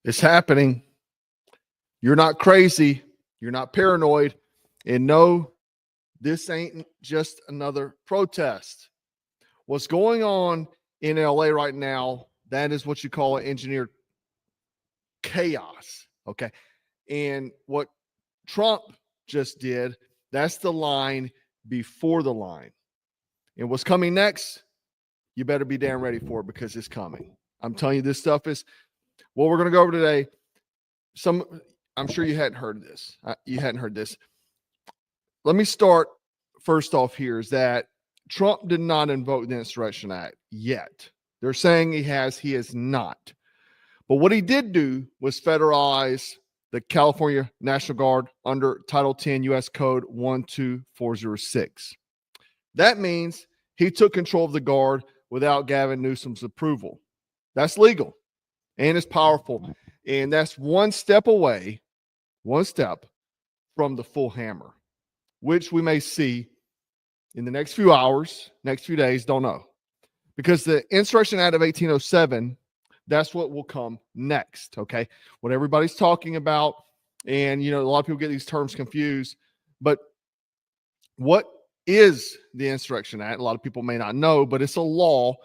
It's happening. You're not crazy. You're not paranoid. And no, this ain't just another protest. What's going on in LA right now, that is what you call engineered chaos. Okay. And what Trump just did, that's the line before the line. And what's coming next, you better be damn ready for it, because it's coming. I'm telling you, this stuff is what we're going to go over today. I'm sure you hadn't heard this. Let me start first off here is that Trump did not invoke the Insurrection Act yet. They're saying he has not. But what he did do was federalize the California National Guard under Title 10 U.S. Code 12406. That means he took control of the Guard without Gavin Newsom's approval. That's legal and it's powerful. And that's one step from the full hammer, which we may see in the next few hours, next few days, don't know. Because the Insurrection Act of 1807, that's what will come next, okay? What everybody's talking about, and, a lot of people get these terms confused, but what is the Insurrection Act? A lot of people may not know, but it's a law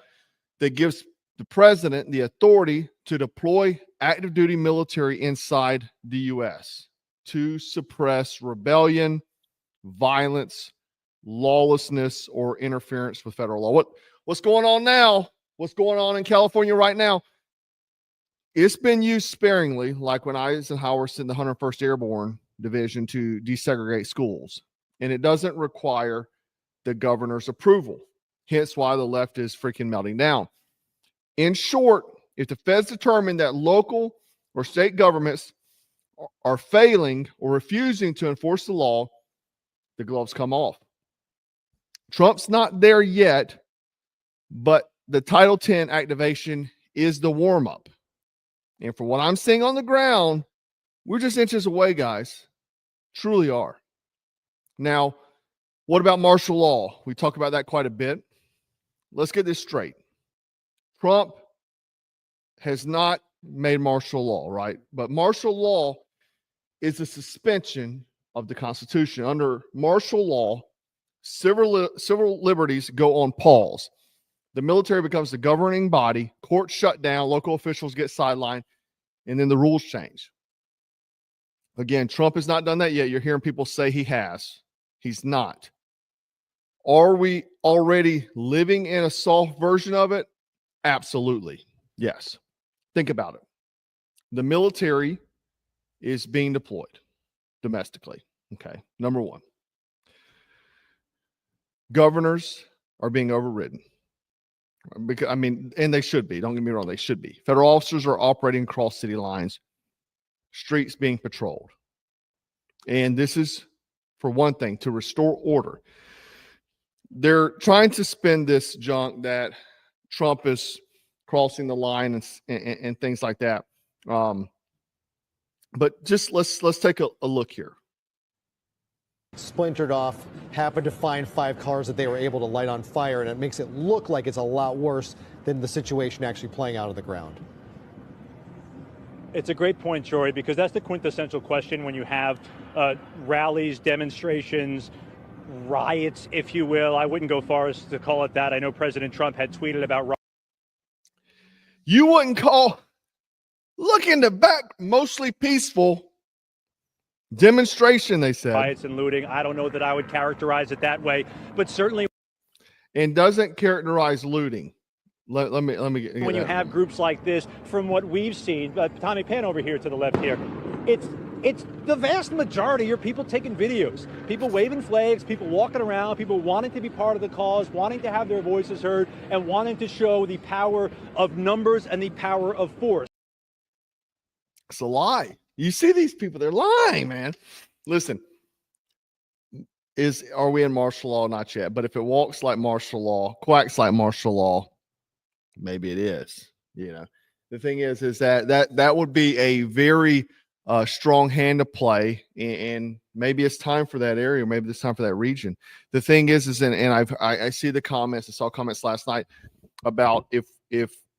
that gives the president the authority to deploy active duty military inside the U.S. to suppress rebellion, violence, lawlessness, or interference with federal law. What's going on now? What's going on in California right now? It's been used sparingly, like when Eisenhower sent the 101st Airborne Division to desegregate schools. And it doesn't require the governor's approval. Hence why the left is freaking melting down. In short, if the feds determine that local or state governments are failing or refusing to enforce the law, the gloves come off. Trump's not there yet, but the Title 10 activation is the warm-up. And for what I'm seeing on the ground, we're just inches away, guys. Truly are. Now, what about martial law? We talk about that quite a bit. Let's get this straight. Trump has not made martial law, right? But martial law is a suspension of the Constitution. Under martial law, civil liberties go on pause. The military becomes the governing body, courts shut down, local officials get sidelined, and then the rules change. Again, Trump has not done that yet. You're hearing people say he has. He's not. Are we already living in a soft version of it? Absolutely. Yes. Think about it. The military is being deployed domestically. Okay. Number one. Governors are being overridden. Because, and they should be. Don't get me wrong. They should be. Federal officers are operating across city lines. Streets being patrolled. And this is, for one thing, to restore order. They're trying to spin this junk that Trump is crossing the line and things like that. But just let's take a look here. Splintered off, happened to find 5 cars that they were able to light on fire, and it makes it look like it's a lot worse than the situation actually playing out on the ground. It's a great point, Jory, because that's the quintessential question when you have rallies, demonstrations, riots, if you will. I wouldn't go far as to call it that. I know President Trump had tweeted about riots. You wouldn't call, look in the back, mostly peaceful demonstration, they said. Riots and looting. I don't know that I would characterize it that way, but certainly. And doesn't characterize looting. Let me get when you have groups like this, from what we've seen, Tommy, pan over here to the left here, it's the vast majority are people taking videos, people waving flags, people walking around, people wanting to be part of the cause, wanting to have their voices heard, and wanting to show the power of numbers and the power of force. It's a lie. You see these people, they're lying, man. Listen, are we in martial law? Not yet. But if it walks like martial law, quacks like martial law, maybe it is. The thing is that would be a very strong hand to play, and maybe it's time for that area, maybe it's time for that region. The thing is and I see the comments. I saw comments last night about if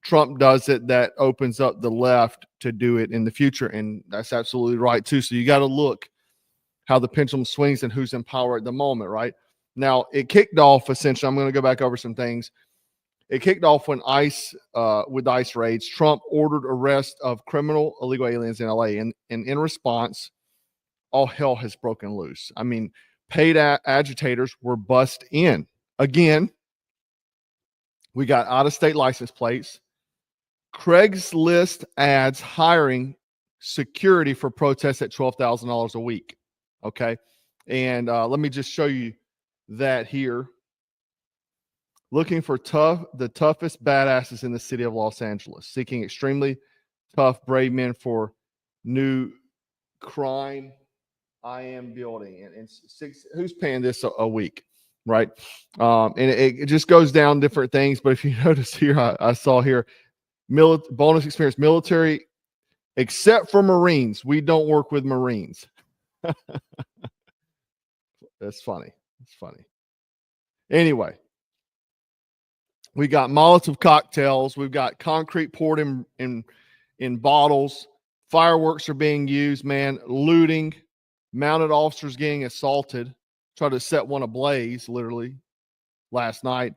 Trump does it, that opens up the left to do it in the future. And that's absolutely right, too. So you got to look how the pendulum swings and who's in power at the moment, right? Now, it kicked off, essentially, I'm going to go back over some things. It kicked off when with ICE raids, Trump ordered arrest of criminal illegal aliens in LA. And in response, all hell has broken loose. I mean, paid agitators were bussed in. Again, we got out-of-state license plates. Craigslist ads hiring security for protests at $12,000 a week. Okay. And let me just show you that here. Looking for the toughest badasses in the city of Los Angeles, seeking extremely tough, brave men for new crime I am building. And who's paying this a week, right? And it just goes down different things. But if you notice here, I saw here, bonus experience, military, except for Marines. We don't work with Marines. That's funny. It's funny. Anyway, we got Molotov cocktails. We've got concrete poured in bottles. Fireworks are being used, man. Looting. Mounted officers getting assaulted. Tried to set one ablaze, literally, last night.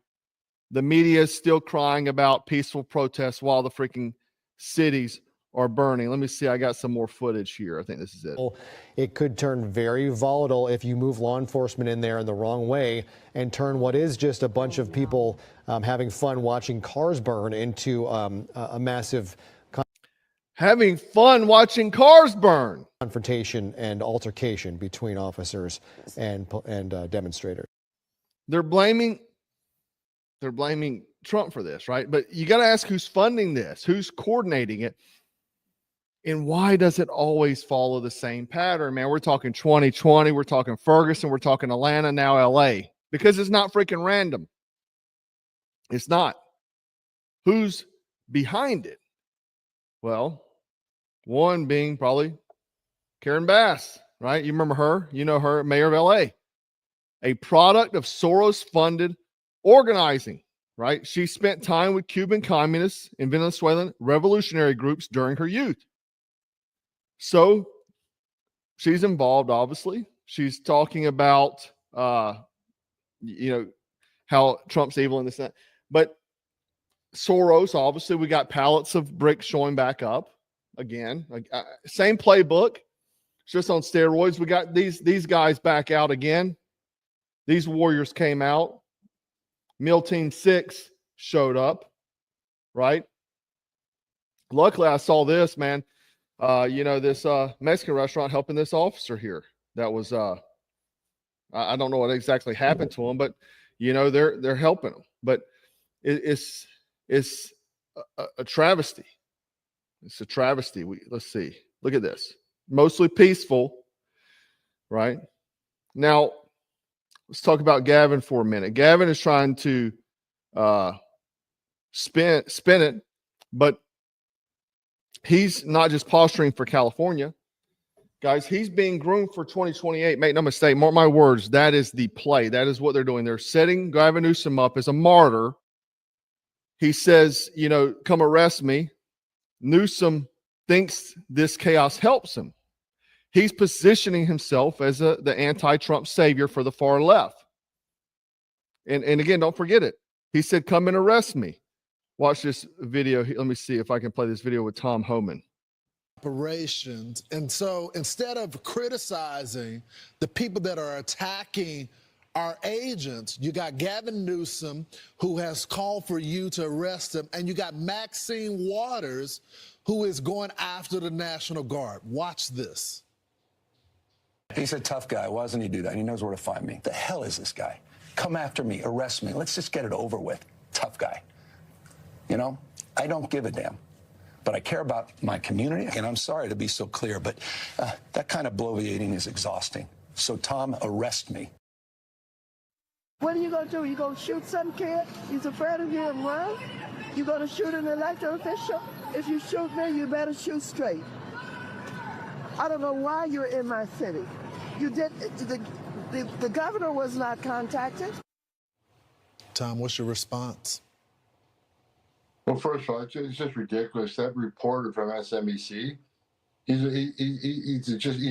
The media is still crying about peaceful protests while the freaking cities are burning. Let me see. I got some more footage here. I think this is it. It could turn very volatile if you move law enforcement in there in the wrong way and turn what is just a bunch of people having fun watching cars burn into a massive having fun watching cars burn. Confrontation and altercation between officers and demonstrators. They're blaming Trump for this, right? But you got to ask who's funding this, who's coordinating it, and why does it always follow the same pattern, man? We're talking 2020, we're talking Ferguson, we're talking Atlanta, now LA, because it's not freaking random. It's not. Who's behind it? Well, one being probably Karen Bass, right? You remember her? You know her, mayor of LA. A product of Soros-funded organizing, right? She spent time with Cuban communists and Venezuelan revolutionary groups during her youth. So she's involved, obviously. She's talking about, how Trump's evil and this and that. But Soros, obviously, we got pallets of bricks showing back up again. Same playbook, just on steroids. We got these guys back out again. These warriors came out. Meal Team 6 showed up, right? Luckily, I saw this, man. This Mexican restaurant helping this officer here. That was, I don't know what exactly happened to him, but, they're helping him. But it's a travesty. It's a travesty. Let's see. Look at this. Mostly peaceful, right? Now, let's talk about Gavin for a minute. Gavin is trying to spin it, but he's not just posturing for California. Guys, he's being groomed for 2028. Make no mistake, mark my words, that is the play. That is what they're doing. They're setting Gavin Newsom up as a martyr. He says, come arrest me. Newsom thinks this chaos helps him. He's positioning himself as the anti-Trump savior for the far left. And again, don't forget it. He said, come and arrest me. Watch this video. Let me see if I can play this video with Tom Homan. Operations. And so instead of criticizing the people that are attacking our agents, you got Gavin Newsom, who has called for you to arrest him, and you got Maxine Waters, who is going after the National Guard. Watch this. He's a tough guy. Why doesn't he do that? He knows where to find me. The hell is this guy? Come after me, arrest me. Let's just get it over with. Tough guy. I don't give a damn. But I care about my community, and I'm sorry to be so clear, but that kind of bloviating is exhausting. So, Tom, arrest me. What are you going to do? You going to shoot some kid? He's afraid of you and run? You going to shoot an elected official? If you shoot me, you better shoot straight. I don't know why you're in my city. You did. The governor was not contacted. Tom, what's your response? Well, first of all, it's just ridiculous. That reporter from SMBC, he's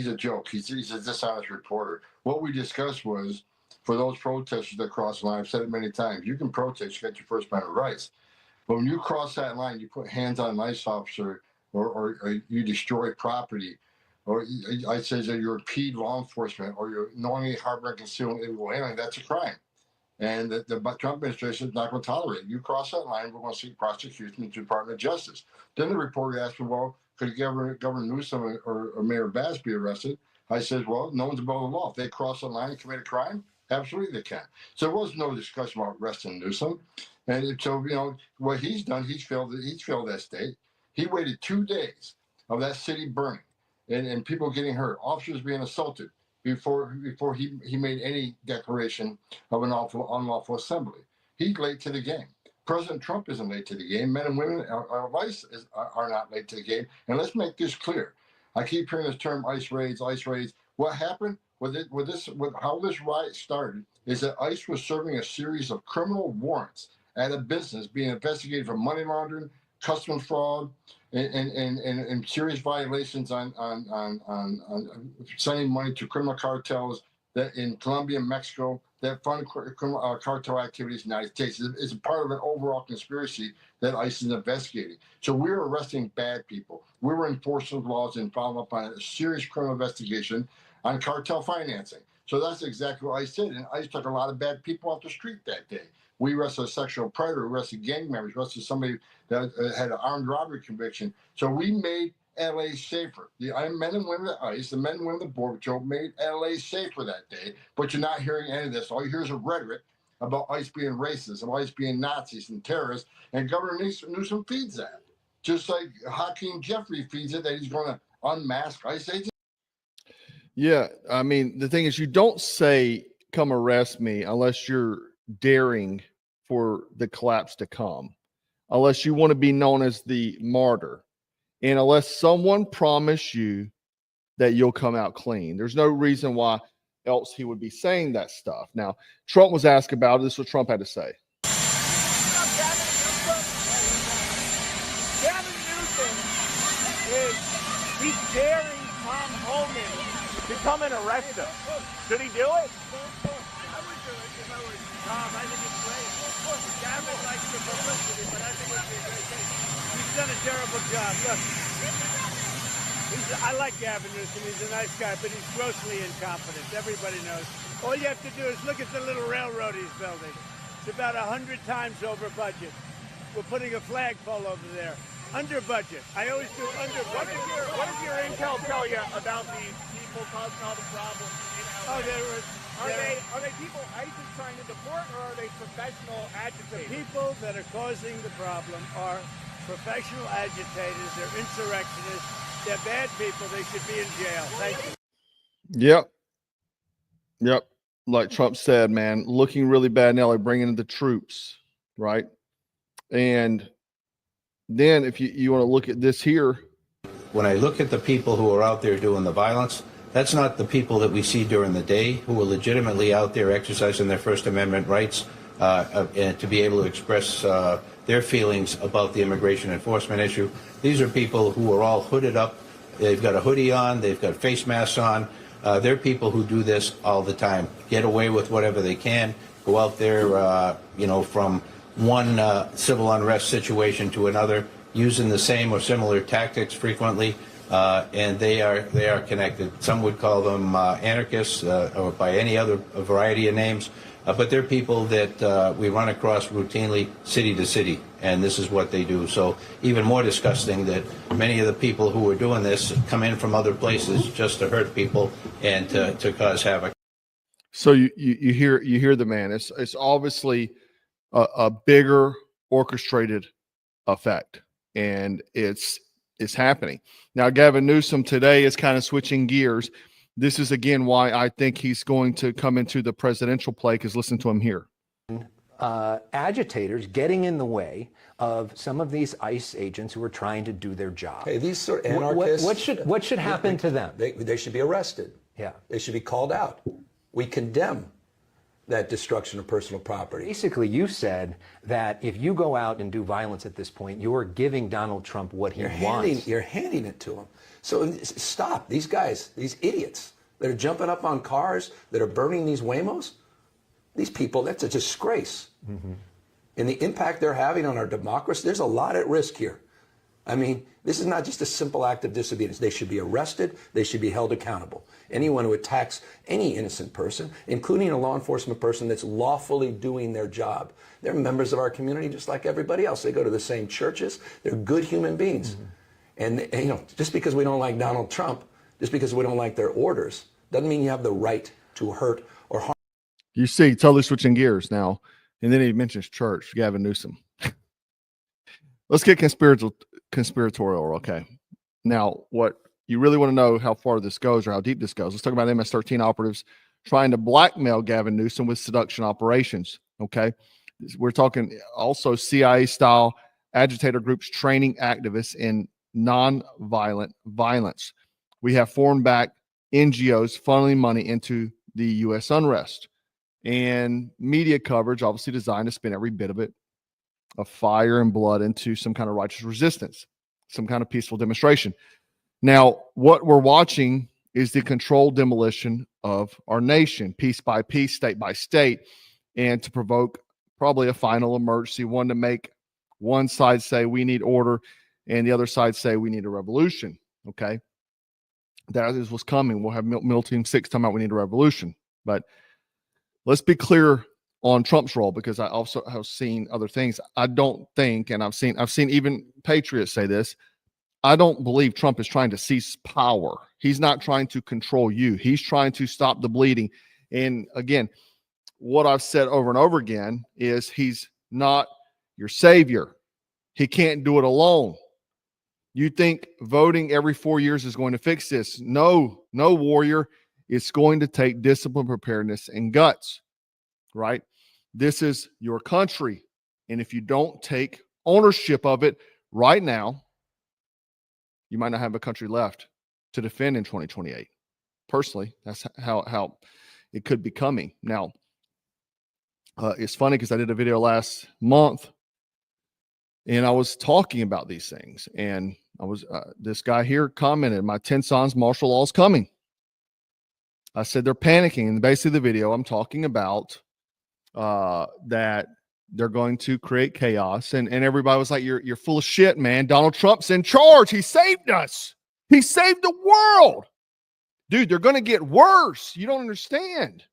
a joke. He's a dishonest reporter. What we discussed was, for those protesters that cross the line, I've said it many times, you can protest, you got your First Amendment rights. But when you cross that line, you put hands on an ICE officer, or you destroy property, or I say that you're impede law enforcement, or you're knowingly harboring, concealing illegal alien, that's a crime. And the Trump administration is not going to tolerate it. You cross that line, we're going to seek prosecution in the Department of Justice. Then the reporter asked me, well, could Governor Newsom or Mayor Bass be arrested? I said, well, no one's above the law. If they cross the line and commit a crime, absolutely they can. So there was no discussion about arresting Newsom. And so, what he's done, he's failed that state. He waited 2 days of that city burning and people getting hurt, officers being assaulted, before he made any declaration of an unlawful assembly. He's late to the game. President Trump isn't late to the game. Men and women of ICE are not late to the game. And let's make this clear. I keep hearing this term ICE raids, ICE raids. What happened with how this riot started is that ICE was serving a series of criminal warrants at a business being investigated for money laundering, customs fraud, and serious violations on sending money to criminal cartels that in Colombia and Mexico that fund criminal cartel activities in the United States. It's a part of an overall conspiracy that ICE is investigating. So we're arresting bad people. We were enforcing laws and following up on a serious criminal investigation on cartel financing. So that's exactly what ICE did. And ICE took a lot of bad people off the street that day. We arrested a sexual predator, arrested gang members, arrested somebody that had an armed robbery conviction. So we made LA safer. The men and women at ICE, the men and women of the Border Patrol made LA safer that day. But you're not hearing any of this. All you hear is a rhetoric about ICE being racist, about ICE being Nazis and terrorists. And Governor Newsom feeds that. Just like Hakeem Jeffrey feeds it, that he's going to unmask ICE agents. Yeah. I mean, the thing is, you don't say, come arrest me, unless you're daring for the collapse to come, unless you want to be known as the martyr, and unless someone promised you that you'll come out clean. There's no reason why else he would be saying that stuff. Now, Trump was asked about it. This is what Trump had to say. Gavin Newsom he's daring Tom Homan to come and arrest him. Should he do it? Tom, I think it's great. Gavin likes the publicity, but I think it's a great thing. He's done a terrible job. Look, I like Gavin Newsom. He's a nice guy, but he's grossly incompetent. Everybody knows. All you have to do is look at the little railroad he's building. It's about 100 times over budget. We're putting a flagpole over there. Under budget. I always do under budget. What does your intel tell you about these people causing all the problems in LA? Are they people ICE is trying to deport, or are they professional agitators? The people that are causing the problem are professional agitators. They're insurrectionists. They're bad people. They should be in jail. Thank you. Yep. Like Trump said, man, looking really bad now. They're bringing in the troops, right? And then if you want to look at this here. When I look at the people who are out there doing the violence, that's not the people that we see during the day who are legitimately out there exercising their First Amendment rights and to be able to express their feelings about the immigration enforcement issue. These are people who are all hooded up. They've got a hoodie on. They've got face masks on. They're people who do this all the time, get away with whatever they can, go out there, from one civil unrest situation to another, using the same or similar tactics frequently. And they are connected. Some would call them anarchists or by any other variety of names, but they're people that we run across routinely city to city, and this is what they do. So even more disgusting that many of the people who are doing this come in from other places just to hurt people and to cause havoc. So you hear the man. It's obviously a bigger orchestrated effect, and it's happening. Now, Gavin Newsom today is kind of switching gears. This is, again, why I think he's going to come into the presidential play, because listen to him here. Agitators getting in the way of some of these ICE agents who are trying to do their job. Hey, these sort of anarchists. What should happen to them? They should be arrested. Yeah. They should be called out. We condemn that destruction of personal property. Basically, you said that if you go out and do violence at this point, you're giving Donald Trump what he wants. You're handing it to him. So stop. These guys, these idiots that are jumping up on cars, that are burning these Waymos, these people, that's a disgrace. Mm-hmm. And the impact they're having on our democracy, there's a lot at risk here. I mean, this is not just a simple act of disobedience. They should be arrested. They should be held accountable. Anyone who attacks any innocent person, including a law enforcement person that's lawfully doing their job, they're members of our community just like everybody else. They go to the same churches. They're good human beings. Mm-hmm. And, you know, just because we don't like Donald Trump, just because we don't like their orders, doesn't mean you have the right to hurt or harm. You see, totally switching gears now. And then he mentions church, Gavin Newsom. Let's get conspiratorial, okay? Now, what you really want to know how far this goes or how deep this goes. Let's talk about MS-13 operatives trying to blackmail Gavin Newsom with seduction operations, okay? We're talking also CIA-style agitator groups training activists in non-violent violence. We have foreign-backed NGOs funneling money into the U.S. unrest. And media coverage, obviously designed to spin every bit of it, of fire and blood, into some kind of righteous resistance, some kind of peaceful demonstration. Now, what we're watching is the controlled demolition of our nation, piece by piece, state by state, and to provoke probably a final emergency, one to make one side say we need order and the other side say we need a revolution, okay? That is what's coming. We'll have Middle Team 6 talking about we need a revolution. But let's be clear on Trump's role, because I also have seen other things. I don't think, and I've seen even patriots say this, I don't believe Trump is trying to seize power. He's not trying to control you. He's trying to stop the bleeding. And again, what I've said over and over again is he's not your savior. He can't do it alone. You think voting every 4 years is going to fix this? No, warrior. It's going to take discipline, preparedness, and guts, right? This is your country. And if you don't take ownership of it right now, you might not have a country left to defend in 2028. Personally, that's how it could be coming. Now, it's funny because I did a video last month and I was talking about these things. And I was this guy here commented, my 10 sons martial law is coming. I said they're panicking. And basically the video I'm talking about that they're going to create chaos. And everybody was like, you're full of shit, man. Donald Trump's in charge. He saved us. He saved the world. Dude, they're going to get worse. You don't understand.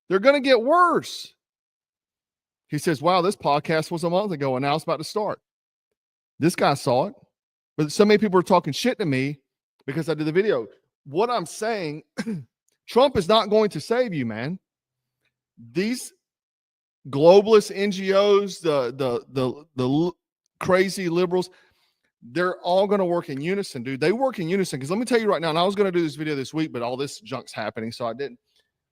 They're going to get worse. He says, wow, this podcast was a month ago and now it's about to start. This guy saw it. But so many people are talking shit to me because I did the video. What I'm saying, Trump is not going to save you, man. These globalist NGOs, the crazy liberals, they're all going to work in unison, dude. They work in unison. Because let me tell you right now, and I was going to do this video this week, but all this junk's happening, so I didn't.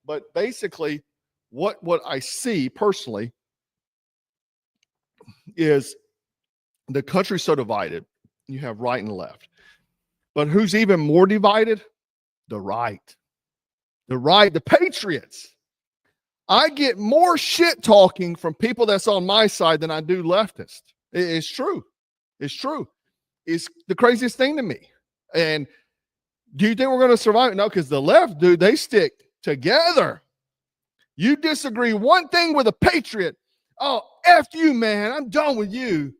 But basically, what I see personally is the country's so divided. You have right and left. But who's even more divided? The right. The right, the patriots. I get more shit talking from people that's on my side than I do leftist. It's true. It's true. It's the craziest thing to me. And do you think we're going to survive? No, because the left, dude, they stick together. You disagree one thing with a patriot. Oh, F you, man. I'm done with you.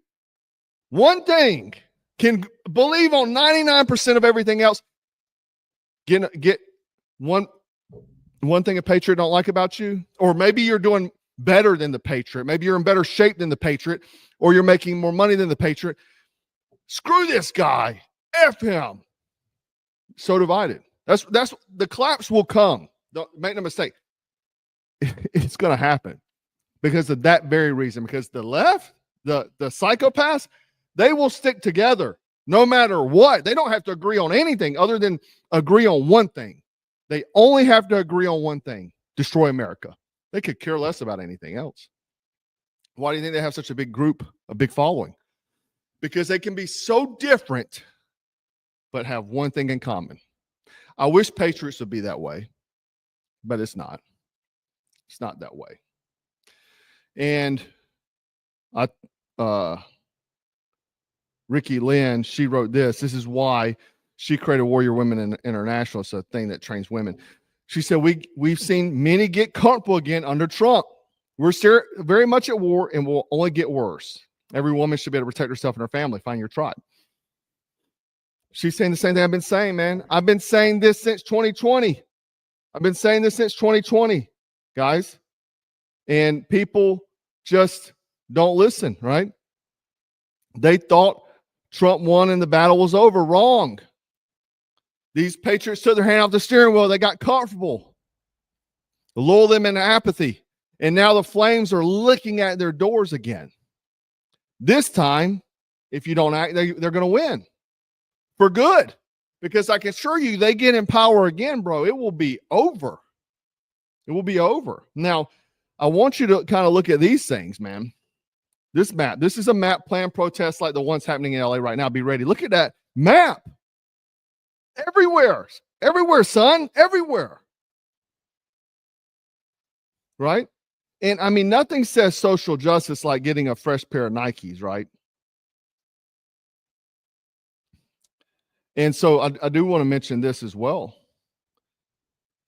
One thing. Can believe on 99% of everything else. Get one thing a patriot don't like about you, or maybe you're doing better than the patriot. Maybe you're in better shape than the patriot, or you're making more money than the patriot. Screw this guy. F him. So divided. That's the collapse will come. Don't make no mistake. It's going to happen because of that very reason. Because the left, the psychopaths, they will stick together no matter what. They don't have to agree on anything other than agree on one thing. They only have to agree on one thing: destroy America. They could care less about anything else. Why do you think they have such a big group, a big following? Because they can be so different, but have one thing in common. I wish patriots would be that way, but it's not. It's not that way. And Ricky Lynn, she wrote this. This is why she created Warrior Women International. It's a thing that trains women. She said, we've seen many get comfortable again under Trump. We're still very much at war and will only get worse. Every woman should be able to protect herself and her family. Find your tribe. She's saying the same thing I've been saying, man. I've been saying this since 2020. I've been saying this since 2020, guys. And people just don't listen, right? They thought Trump won and the battle was over. Wrong. These patriots took their hand off the steering wheel. They got comfortable. Lull them into apathy. And now the flames are licking at their doors again. This time, if you don't act, they're going to win. For good. Because I can assure you, they get in power again, bro. It will be over. It will be over. Now, I want you to kind of look at these things, man. This map. This is a map plan protest like the ones happening in LA right now. Be ready. Look at that map. Everywhere. Everywhere, son. Everywhere. Right? And I mean, nothing says social justice like getting a fresh pair of Nikes, right? And so I do want to mention this as well.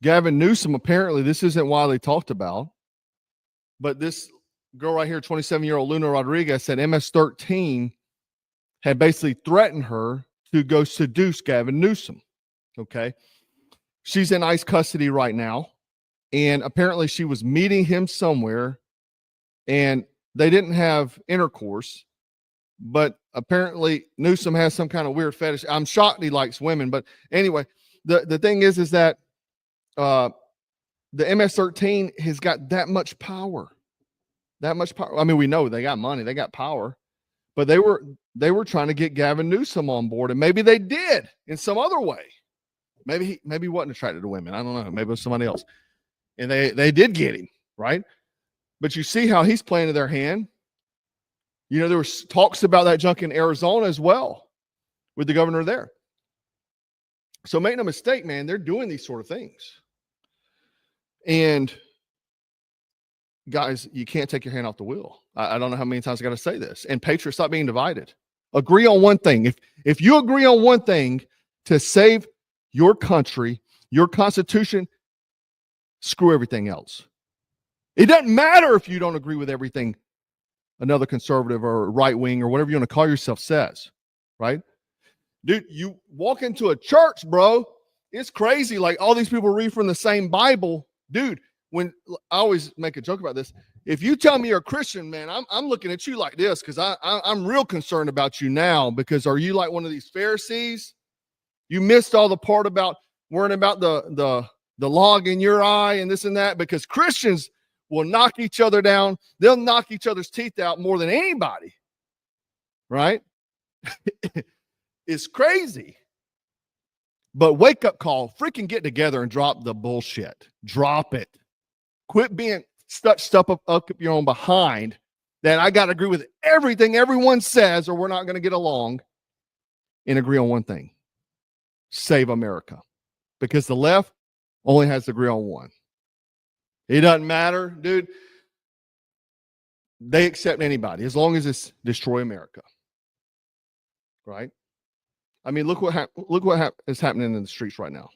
Gavin Newsom, apparently, this isn't widely talked about, but this girl right here, 27-year-old Luna Rodriguez, said MS-13 had basically threatened her to go seduce Gavin Newsom. Okay. She's in ICE custody right now. And apparently she was meeting him somewhere and they didn't have intercourse. But apparently Newsom has some kind of weird fetish. I'm shocked he likes women. But anyway, the thing is that the MS-13 has got that much power. That much power. I mean, we know they got money, they got power, but they were trying to get Gavin Newsom on board, and maybe they did in some other way. Maybe he wasn't attracted to women. I don't know. Maybe it was somebody else, and they did get him, right? But you see how he's playing to their hand. You know, there was talks about that junk in Arizona as well with the governor there. So make no mistake, man, they're doing these sort of things. And guys, you can't take your hand off the wheel. I don't know how many times I got to say this. And patriots, stop being divided. Agree on one thing. If you agree on one thing to save your country, your Constitution, screw everything else. It doesn't matter if you don't agree with everything another conservative or right wing or whatever you want to call yourself says, right? Dude, you walk into a church, bro. It's crazy. Like all these people read from the same Bible. Dude, when I always make a joke about this, if you tell me you're a Christian, man, I'm looking at you like this because I'm real concerned about you now, because are you like one of these Pharisees? You missed all the part about worrying about the log in your eye and this and that, because Christians will knock each other down. They'll knock each other's teeth out more than anybody, right? It's crazy. But wake up call, freaking get together and drop the bullshit. Drop it. Quit being stuck up your own behind that I got to agree with everything everyone says or we're not going to get along, and agree on one thing. Save America. Because the left only has to agree on one. It doesn't matter, dude. They accept anybody as long as it's destroy America. Right? I mean, look what is happening in the streets right now.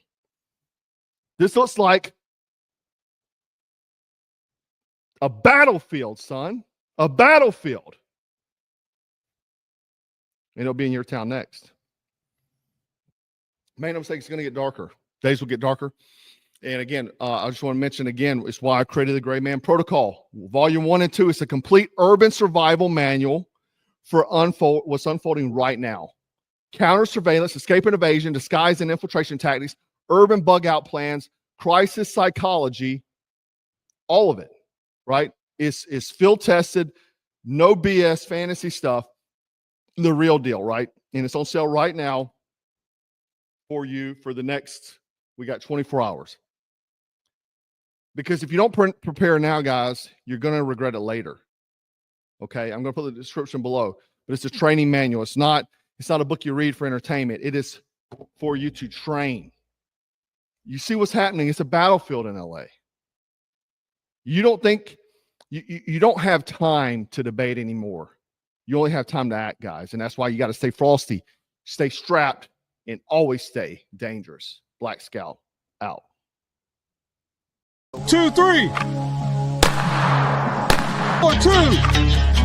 This looks like a battlefield, son. A battlefield. And it'll be in your town next. Make no mistake, it's going to get darker. Days will get darker. And again, I just want to mention again, it's why I created the Gray Man Protocol. Volume 1 and 2 is a complete urban survival manual for what's unfolding right now. Counter surveillance, escape and evasion, disguise and infiltration tactics, urban bug out plans, crisis psychology, all of it, right? Is field tested, no BS fantasy stuff, the real deal, right? And it's on sale right now for you for the next, we got 24 hours. Because if you don't prepare now, guys, you're going to regret it later. Okay, I'm going to put the description below, but it's a training manual. It's not a book you read for entertainment. It is for you to train. You see what's happening. It's a battlefield in LA. You don't think you don't have time to debate anymore. You only have time to act, guys. And that's why you got to stay frosty, stay strapped, and always stay dangerous. Black Scout out. 2, 3. 4, 2.